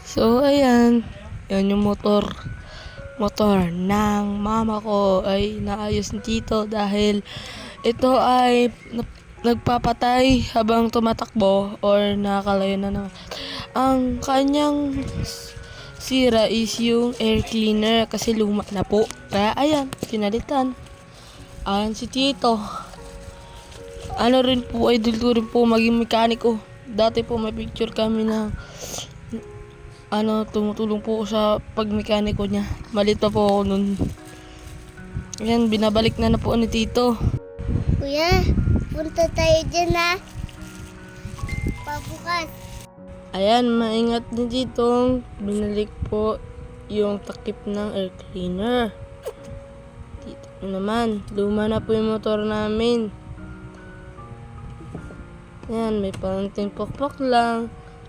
So, ayan. Yan yung motor ng mama ko ay naayos ni Tito dahil ito ay nagpapatay habang tumatakbo or nakakalayo na naman. Ang kanyang sira is yung air cleaner kasi luma na po. Kaya ayan, pinalitan. Ayan si Tito. Ano rin po, idol ko rin po maging mekaniko. Dati po may picture kami na tumutulong po sa pagmekaniko niya. Malit pa po ako nun. Ayan, binabalik na po ni Tito. Kuya, punta tayo dyan na. Pabukas. Ayan, maingat ni Tito. Binalik po yung takip ng air cleaner. Tito naman, luma na po yung motor namin. Ayan, may paunting pokpok lang.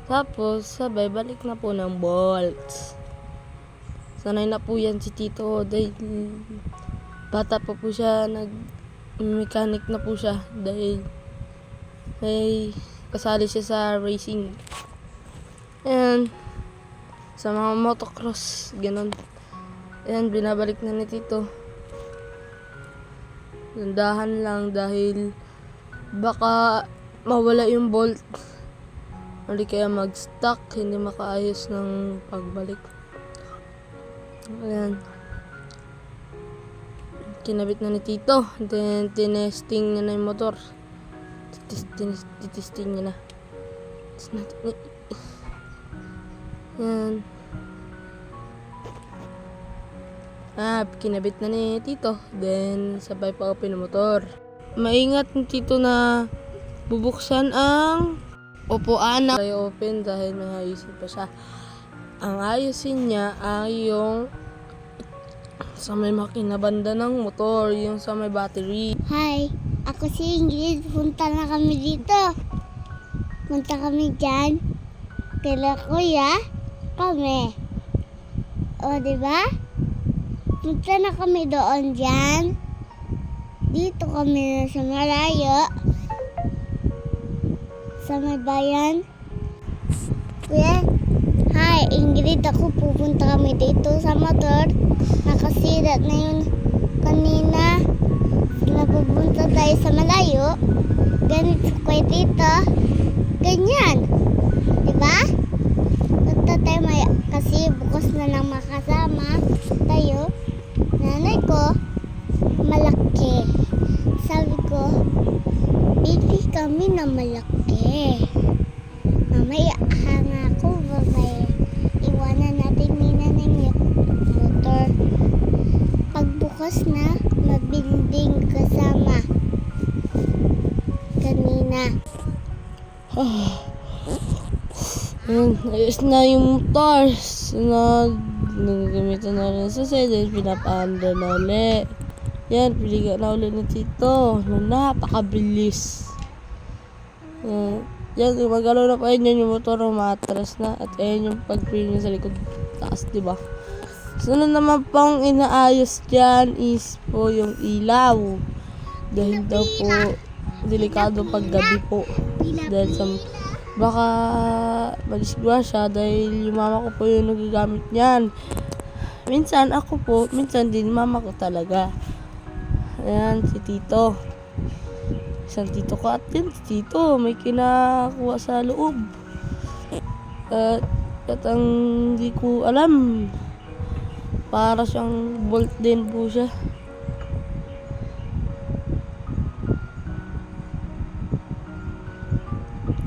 Tapos, sabay, balik na po ng bolts. Sanay na po yan si Tito. Dahil bata pa po siya, nag-mechanic na po siya. Dahil may kasali siya sa racing. Ayan. Sa mga motocross, ganun. Ayan, binabalik na ni Tito. Dandahan lang dahil baka mawala yung bolt. Hindi kaya mag-stuck, hindi makaayos ng pagbalik. Ayan. Kinabit na ni Tito. Then, tinesting niya na yung motor. Titesting niya na. Ayan. Kinabit na ni Tito. Then, sabay pa open yung motor. Maingat ni Tito na bubuksan ang upuan na ay open dahil may ayusin pa siya. Ang ayusin niya ay yung sa may makina banda ng motor, yung sa may battery. Hi, ako si Ingrid. Punta na kami dito. Punta kami dyan. Kila kuya, kami. O, diba? Punta na kami doon dyan. Dito kami na sa malayo. Sa may bayan. Kuya, hi, Ingrid, ako pupunta kami dito sa motor. Nakasira na yun kanina. Napupunta tayo sa malayo. Ganito kuya dito. Ganyan. Diba? Punta tayo kasi bukas na lang makasama tayo. Nanay ko, malaki. Sabi ko, bili kami na malaki. Mamaya hanga ako, babay. Iwanan natin ni nanay yung motor. Pagbukas na, mabinding kasama. Kanina. Ayan, ayos na yung motor. Nagagamitan na rin sa side. Pinapaanda na ulit. Yan, piliga na ulit ni Tito. Napakabilis. Yan, magalaw na pa yun yung motor, umatras na. At ayan yung pag-free niya sa likod taas, diba? Sunod naman pang inaayos dyan is po yung ilaw. Dahil daw po, delikado pag gabi po. Dahil sa, baka madisgrasya dahil yung mama ko po yung nagagamit niyan. Minsan ako po, minsan din mama ko talaga. Ayan, si Tito. Isang Tito ko at yan, si Tito. May kinakuha sa loob. At ang hindi ko alam. Para siyang bolt din po siya.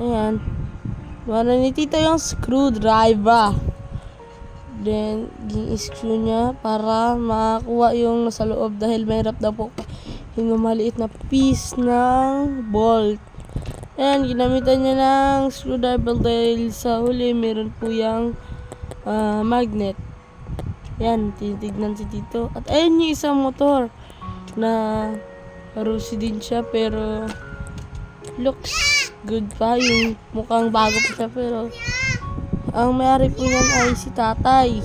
Ayan. Wala ni Tito yung screwdriver. Then, i-screw niya para makakuha yung nasa loob dahil mahirap daw po yung maliit na piece ng bolt. Ayan, ginamitan niya ng screwdriver dahil sa huli meron po yung magnet. Ayan, tinitignan si Tito. At ayan yung isang motor na Rusi din siya pero looks good pa. Yung mukhang bago pa siya pero ang may-ari po yan ay si tatay.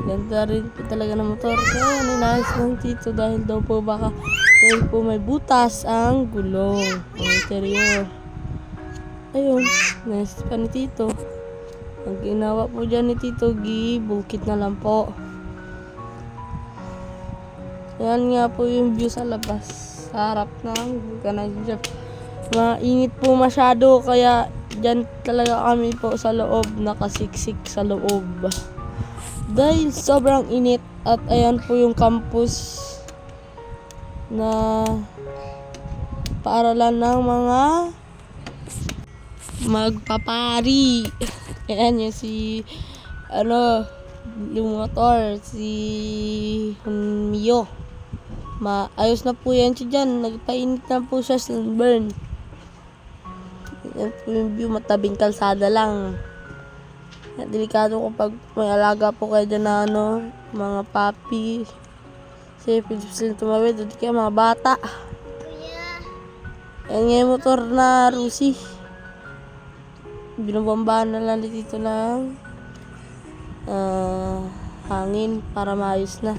Ganda rin po talaga ng motor. Kaya ninayos ng Tito dahil daw po baka dahil po may butas ang gulong, ang interior. Ayun, nice pa ni Tito. Ang ginawa po dyan ni Tito Gi, bukit na lang po. Yan nga po yung view sa labas. Sa harap ng kanal dyan. Mainit po masyado kaya dyan talaga kami po sa loob, nakasiksik sa loob. Dahil sobrang init at ayan po yung campus na paaralan ng mga magpapari. Ayan yung si yung motor, si Mio. Ayos na po yan siya dyan. Nagpainit na po siya, sunburn. Yan po yung view, matabing kalsada lang. Delikado kapag may alaga po kayo dyan na mga papi. Kasi pwede sila tumawid, o di kaya mga bata. Yan nga yung motor na Rusi. Binubombahan na lang dito ng hangin para maayos na.